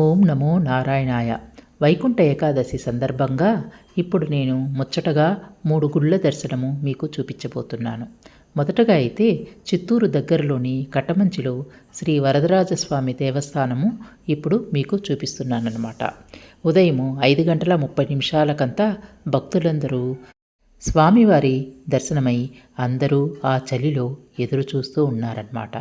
ఓం నమో నారాయణాయ. వైకుంఠ ఏకాదశి సందర్భంగా ఇప్పుడు నేను ముచ్చటగా 3 గుళ్ళ దర్శనము మీకు చూపించబోతున్నాను. మొదటగా అయితే చిత్తూరు దగ్గరలోని కట్టమంచిలో శ్రీ వరదరాజస్వామి దేవస్థానము ఇప్పుడు మీకు చూపిస్తున్నానన్నమాట. ఉదయము 5 గంటల 30 నిమిషాలకంతా భక్తులందరూ స్వామివారి దర్శనమై అందరూ ఆ చలిలో ఎదురు చూస్తూ ఉన్నారన్నమాట.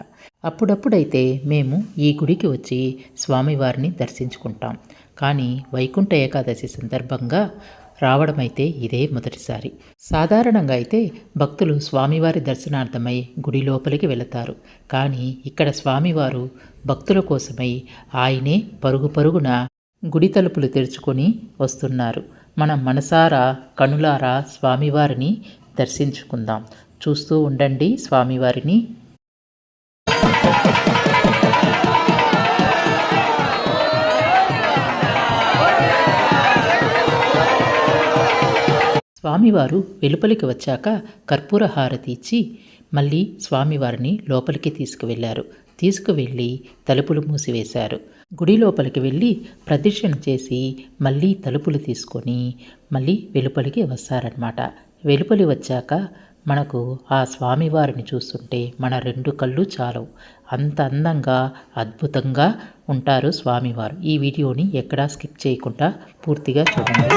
అప్పుడప్పుడైతే మేము ఈ గుడికి వచ్చి స్వామివారిని దర్శించుకుంటాం. కానీ వైకుంఠ ఏకాదశి సందర్భంగా రావడమైతే ఇదే మొదటిసారి. సాధారణంగా అయితే భక్తులు స్వామివారి దర్శనార్థమై గుడి లోపలికి వెళతారు. కానీ ఇక్కడ స్వామివారు భక్తుల కోసమై ఆయనే పరుగు పరుగున గుడి తలుపులు తెరుచుకొని వస్తున్నారు. మనం మనసారా కనులారా స్వామివారిని దర్శించుకుందాం. చూస్తూ ఉండండి స్వామివారిని. స్వామివారు వెలుపలికి వచ్చాక కర్పూర హారతి ఇచ్చి మళ్ళీ స్వామివారిని లోపలికి తీసుకువెళ్ళి తలుపులు మూసివేశారు. గుడి లోపలికి వెళ్ళి ప్రదక్షిణ చేసి మళ్ళీ తలుపులు తీసుకొని మళ్ళీ వెలుపలికి వస్తారనమాట. వెలుపలి వచ్చాక మనకు ఆ స్వామివారిని చూస్తుంటే మన 2 కళ్ళు చాలవు. అంత అందంగా అద్భుతంగా ఉంటారు స్వామివారు. ఈ వీడియోని ఎక్కడా స్కిప్ చేయకుండా పూర్తిగా చూడండి.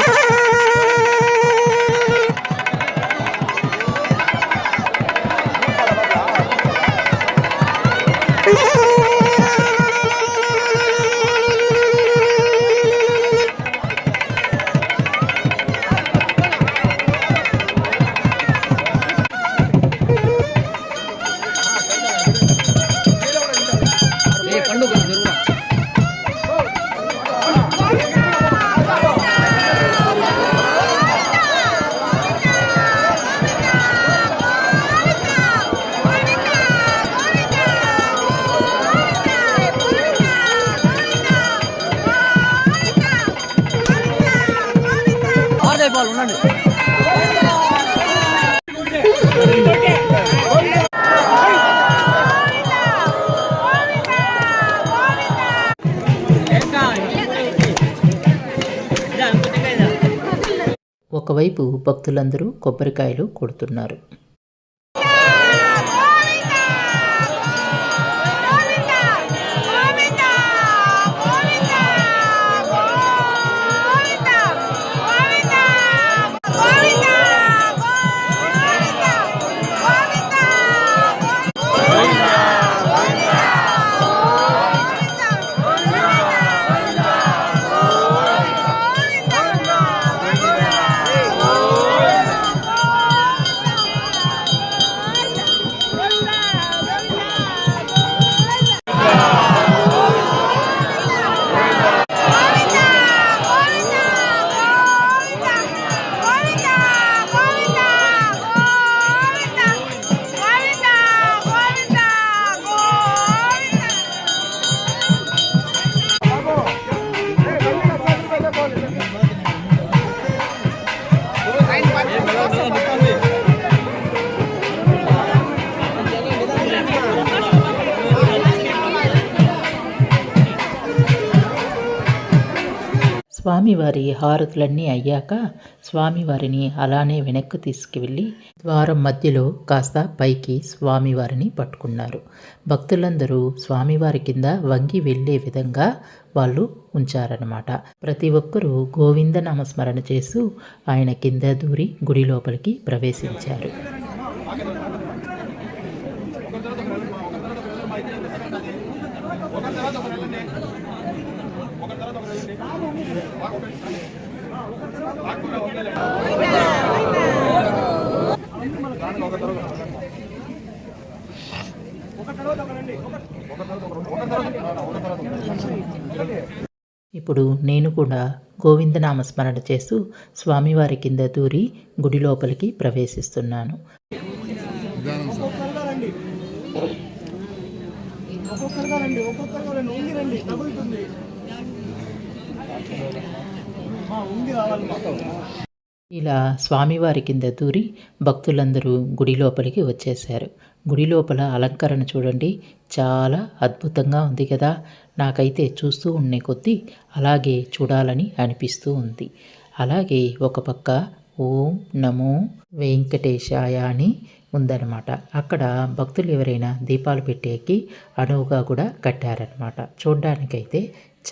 ఒకవైపు భక్తులందరూ కొబ్బరికాయలు కొడుతున్నారు. స్వామివారి హారతులన్నీ అయ్యాక స్వామివారిని అలానే వెనక్కు తీసుకువెళ్ళి ద్వారం మధ్యలో కాస్త పైకి స్వామివారిని పట్టుకున్నారు. భక్తులందరూ స్వామివారి కింద వంగి వెళ్ళే విధంగా వాళ్ళు ఉంచారన్నమాట. ప్రతి ఒక్కరూ గోవింద నామస్మరణ చేస్తూ ఆయన కింద దూరి గుడి లోపలికి ప్రవేశించారు. ఇప్పుడు నేను కూడా గోవిందనామ స్మరణ చేస్తూ స్వామివారి కింద దూరి గుడి లోపలికి ప్రవేశిస్తున్నాను. ఇలా స్వామివారి కింద దూరి భక్తులందరూ గుడి లోపలికి వచ్చేశారు. గుడి లోపల అలంకరణ చూడండి, చాలా అద్భుతంగా ఉంది కదా. నాకైతే చూస్తూ ఉండే కొద్దీ అలాగే చూడాలని అనిపిస్తూ ఉంది. అలాగే ఒక పక్క ఓం నమో వెంకటేశాయ అని ఉందన్నమాట. అక్కడ భక్తులు ఎవరైనా దీపాలు పెట్టేకి అనువుగా కూడా కట్టారనమాట. చూడ్డానికైతే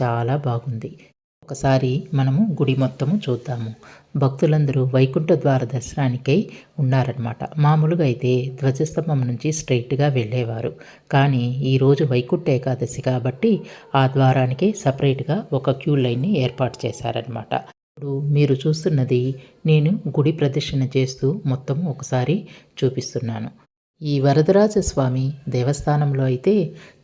చాలా బాగుంది. ఒకసారి మనము గుడి మొత్తము చూద్దాము. భక్తులందరూ వైకుంఠ ద్వార దర్శనానికై ఉన్నారనమాట. మామూలుగా అయితే ధ్వజస్తంభం నుంచి స్ట్రైట్గా వెళ్ళేవారు. కానీ ఈరోజు వైకుంఠ ఏకాదశి కాబట్టి ఆ ద్వారానికి సపరేట్గా ఒక క్యూ లైన్ని ఏర్పాటు చేశారనమాట. ఇప్పుడు మీరు చూస్తున్నది నేను గుడి ప్రదక్షిణ చేస్తూ మొత్తము ఒకసారి చూపిస్తున్నాను. ఈ వరదరాజస్వామి దేవస్థానంలో అయితే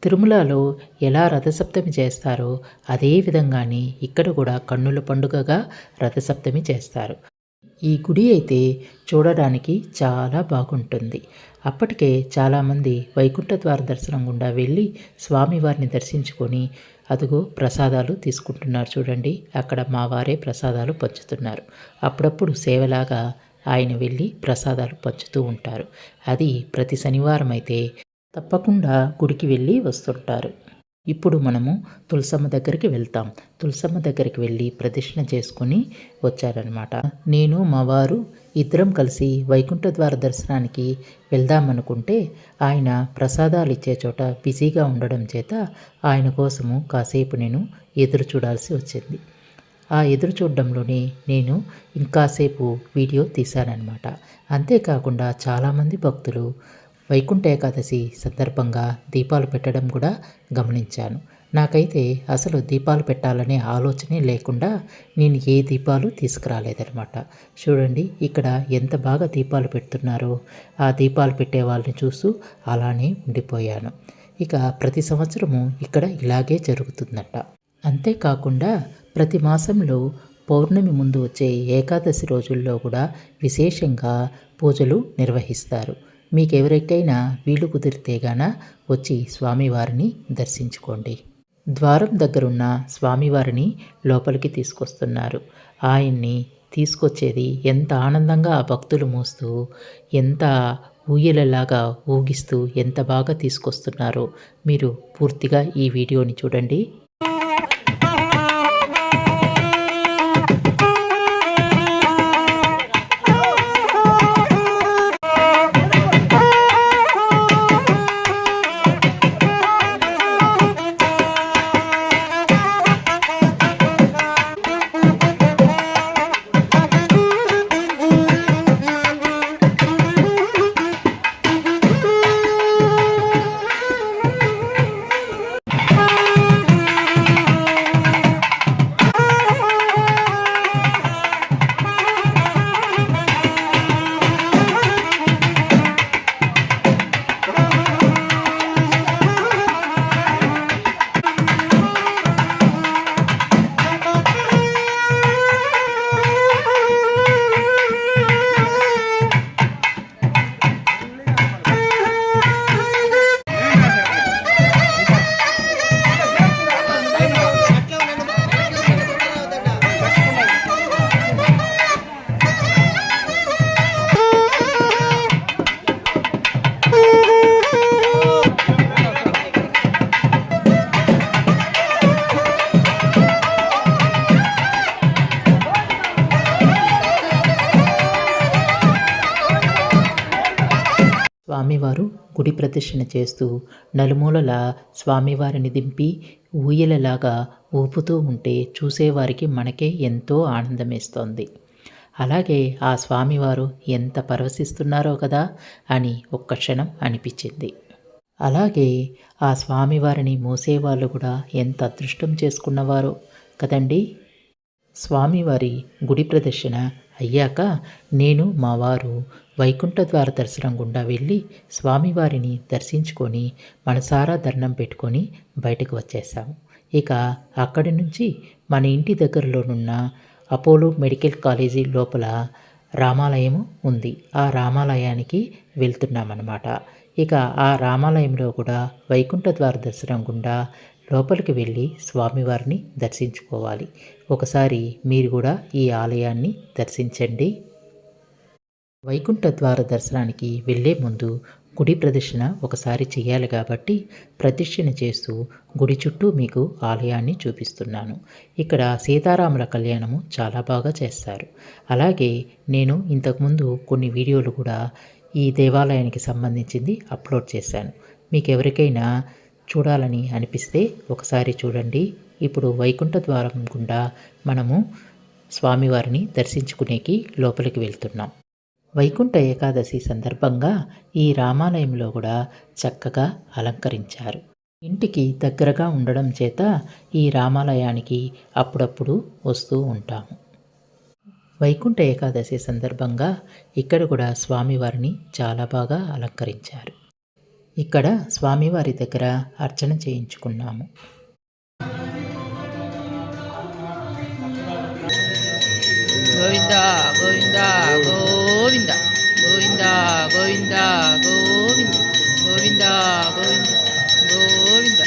తిరుమలలో ఎలా రథసప్తమి చేస్తారో అదే విధంగానే ఇక్కడ కూడా కన్నుల పండుగగా రథసప్తమి చేస్తారు. ఈ గుడి అయితే చూడడానికి చాలా బాగుంటుంది. అప్పటికే చాలామంది వైకుంఠ ద్వార దర్శనం గుండా వెళ్ళి స్వామివారిని దర్శించుకొని అదుగో ప్రసాదాలు తీసుకుంటున్నారు చూడండి. అక్కడ మా వారే ప్రసాదాలు పంచుతున్నారు. అప్పుడప్పుడు సేవలాగా ఆయన వెళ్ళి ప్రసాదాలు పంచుతూ ఉంటారు. అది ప్రతి శనివారం అయితే తప్పకుండా గుడికి వెళ్ళి వస్తుంటారు. ఇప్పుడు మనము తులసమ్మ దగ్గరికి వెళ్తాం. తులసమ్మ దగ్గరికి వెళ్ళి ప్రదక్షిణ చేసుకుని వచ్చారనమాట. నేను మా వారు ఇద్దరం కలిసి వైకుంఠ ద్వార దర్శనానికి వెళ్దామనుకుంటే ఆయన ప్రసాదాలు ఇచ్చే చోట బిజీగా ఉండడం చేత ఆయన కోసము కాసేపు నేను ఎదురు చూడాల్సి వచ్చింది. ఆ ఎదురు చూడడంలోనే నేను ఇంకాసేపు వీడియో తీశానన్నమాట. అంతేకాకుండా చాలామంది భక్తులు వైకుంఠ ఏకాదశి సందర్భంగా దీపాలు పెట్టడం కూడా గమనించాను. నాకైతే అసలు దీపాలు పెట్టాలనే ఆలోచనే లేకుండా నేను ఏ దీపాలు తీసుకురాలేదనమాట. చూడండి ఇక్కడ ఎంత బాగా దీపాలు పెడుతున్నారో. ఆ దీపాలు పెట్టే వాళ్ళని చూస్తూ అలానే ఉండిపోయాను. ఇక ప్రతి సంవత్సరము ఇక్కడ ఇలాగే జరుగుతుందట. అంతేకాకుండా ప్రతి మాసంలో పౌర్ణమి ముందు వచ్చే ఏకాదశి రోజుల్లో కూడా విశేషంగా పూజలు నిర్వహిస్తారు. మీకు ఎవరికైనా వీలు కుదిరితే గాన వచ్చి స్వామివారిని దర్శించుకోండి. ద్వారం దగ్గరున్న స్వామివారిని లోపలికి తీసుకొస్తున్నారు. ఆయన్ని తీసుకొచ్చేది ఎంత ఆనందంగా ఆ భక్తులు మోస్తూ ఎంత ఊయలలాగా ఊగిస్తూ ఎంత బాగా తీసుకొస్తున్నారో మీరు పూర్తిగా ఈ వీడియోని చూడండి. స్వామివారు గుడి ప్రదక్షిణ చేస్తూ నలుమూలల స్వామివారిని దింపి ఊయలలాగా ఊపుతూ ఉంటే చూసేవారికి మనకే ఎంతో ఆనందమేస్తోంది. అలాగే ఆ స్వామివారు ఎంత పరవశిస్తున్నారో కదా అని ఒక్క క్షణం అనిపించింది. అలాగే ఆ స్వామివారిని మోసేవాళ్ళు కూడా ఎంత అదృష్టం చేసుకున్నవారో కదండి. స్వామివారి గుడి ప్రదక్షిణ అయ్యాక నేను మా వారు వైకుంఠ ద్వార దర్శనం గుండా వెళ్ళి స్వామివారిని దర్శించుకొని మనసారా దండం పెట్టుకొని బయటకు వచ్చేసాము. ఇక అక్కడి నుంచి మన ఇంటి దగ్గరలోనున్న అపోలో మెడికల్ కాలేజీ లోపల రామాలయము ఉంది. ఆ రామాలయానికి వెళ్తున్నామన్నమాట. ఇక ఆ రామాలయంలో కూడా వైకుంఠ ద్వార దర్శనం గుండా లోపలికి వెళ్ళి స్వామివారిని దర్శించుకోవాలి. ఒకసారి మీరు కూడా ఈ ఆలయాన్ని దర్శించండి. వైకుంఠ ద్వార దర్శనానికి వెళ్ళే ముందు గుడి ప్రదక్షిణ ఒకసారి చేయాలి కాబట్టి ప్రదక్షిణ చేస్తూ గుడి చుట్టూ మీకు ఆలయాన్ని చూపిస్తున్నాను. ఇక్కడ సీతారాముల కళ్యాణము చాలా బాగా చేస్తారు. అలాగే నేను ఇంతకుముందు కొన్ని వీడియోలు కూడా ఈ దేవాలయానికి సంబంధించింది అప్లోడ్ చేశాను. మీకు ఎవరికైనా చూడాలని అనిపిస్తే ఒకసారి చూడండి. ఇప్పుడు వైకుంఠ ద్వారం గుండా మనము స్వామివారిని దర్శించుకునేకి లోపలికి వెళ్తున్నాం. వైకుంఠ ఏకాదశి సందర్భంగా ఈ రామాలయంలో కూడా చక్కగా అలంకరించారు. ఇంటికి దగ్గరగా ఉండడం చేత ఈ రామాలయానికి అప్పుడప్పుడు వస్తూ ఉంటాము. వైకుంఠ ఏకాదశి సందర్భంగా ఇక్కడ కూడా స్వామివారిని చాలా బాగా అలంకరించారు. ఇక్కడ స్వామివారి దగ్గర అర్చన చేయించుకున్నాము. గోవింద గోవింద గోవింద గోవింద గోవింద గోవింద గోవింద గోవింద గోవింద.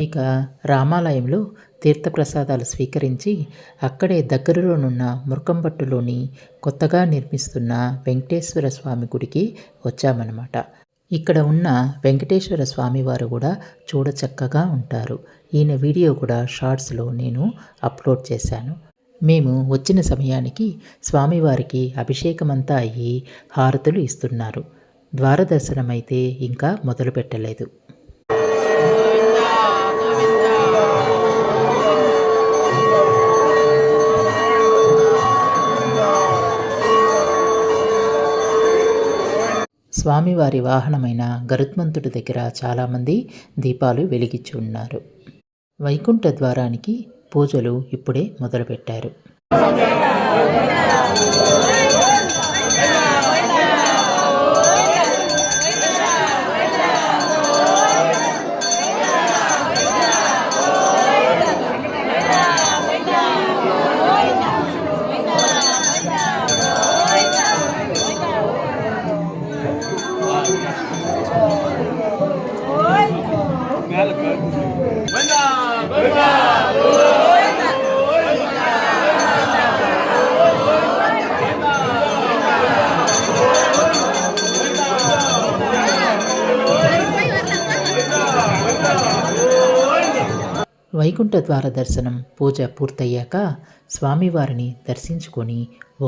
ఇక రామాలయంలో తీర్థప్రసాదాలు స్వీకరించి అక్కడే దగ్గరలోనున్న మురకంబట్టులోని కొత్తగా నిర్మిస్తున్న వెంకటేశ్వర స్వామి గుడికి వచ్చామన్నమాట. ఇక్కడ ఉన్న వెంకటేశ్వర స్వామి వారు కూడా చూడచక్కగా ఉంటారు. ఈయన వీడియో కూడా షార్ట్స్లో నేను అప్లోడ్ చేశాను. మేము వచ్చిన సమయానికి స్వామివారికి అభిషేకమంతా అయ్యి హారతులు ఇస్తున్నారు. ద్వారదర్శనం అయితే ఇంకా మొదలు పెట్టలేదు. స్వామివారి వాహనమైన గరుత్మంతుడి దగ్గర చాలామంది దీపాలు వెలిగించి ఉన్నారు. వైకుంఠ ద్వారానికి పూజలు ఇప్పుడే మొదలుపెట్టారు. వైకుంఠ ద్వార దర్శనం పూజ పూర్తయ్యాక స్వామివారిని దర్శించుకొని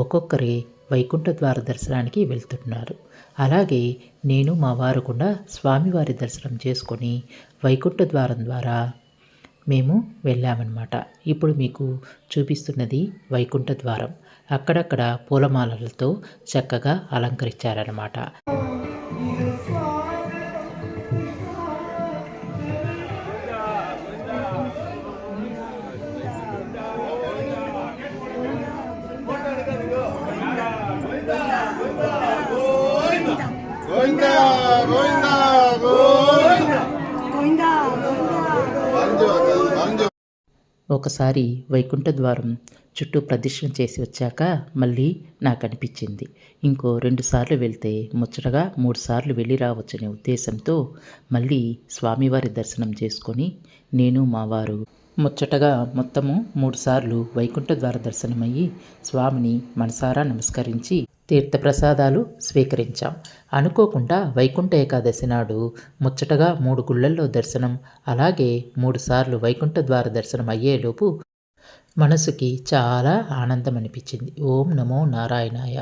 ఒక్కొక్కరే వైకుంఠ ద్వార దర్శనానికి వెళ్తున్నారు. అలాగే నేను మా వారు కూడా స్వామివారి దర్శనం చేసుకొని వైకుంఠ ద్వారం ద్వారా మేము వెళ్ళామన్నమాట. ఇప్పుడు మీకు చూపిస్తున్నది వైకుంఠ ద్వారం. అక్కడక్కడ పూలమాలలతో చక్కగా అలంకరించారన్నమాట. ఒకసారి వైకుంఠ ద్వారం చుట్టూ ప్రదక్షిణ చేసి వచ్చాక మళ్ళీ నాకు అనిపించింది ఇంకో 2 సార్లు వెళ్తే ముచ్చటగా 3 సార్లు వెళ్ళి రావచ్చనే ఉద్దేశంతో మళ్ళీ స్వామివారి దర్శనం చేసుకొని నేను మా వారు ముచ్చటగా మొత్తము 3 సార్లు వైకుంఠ ద్వార దర్శనమయ్యి స్వామిని మనసారా నమస్కరించి తీర్థప్రసాదాలు స్వీకరించాం. అనుకోకుండా వైకుంఠ ఏకాదశి నాడు ముచ్చటగా 3 గుళ్ళల్లో దర్శనం, అలాగే 3 సార్లు వైకుంఠ ద్వార దర్శనం అయ్యేలోపు మనసుకి చాలా ఆనందం అనిపించింది. ఓం నమో నారాయణాయ.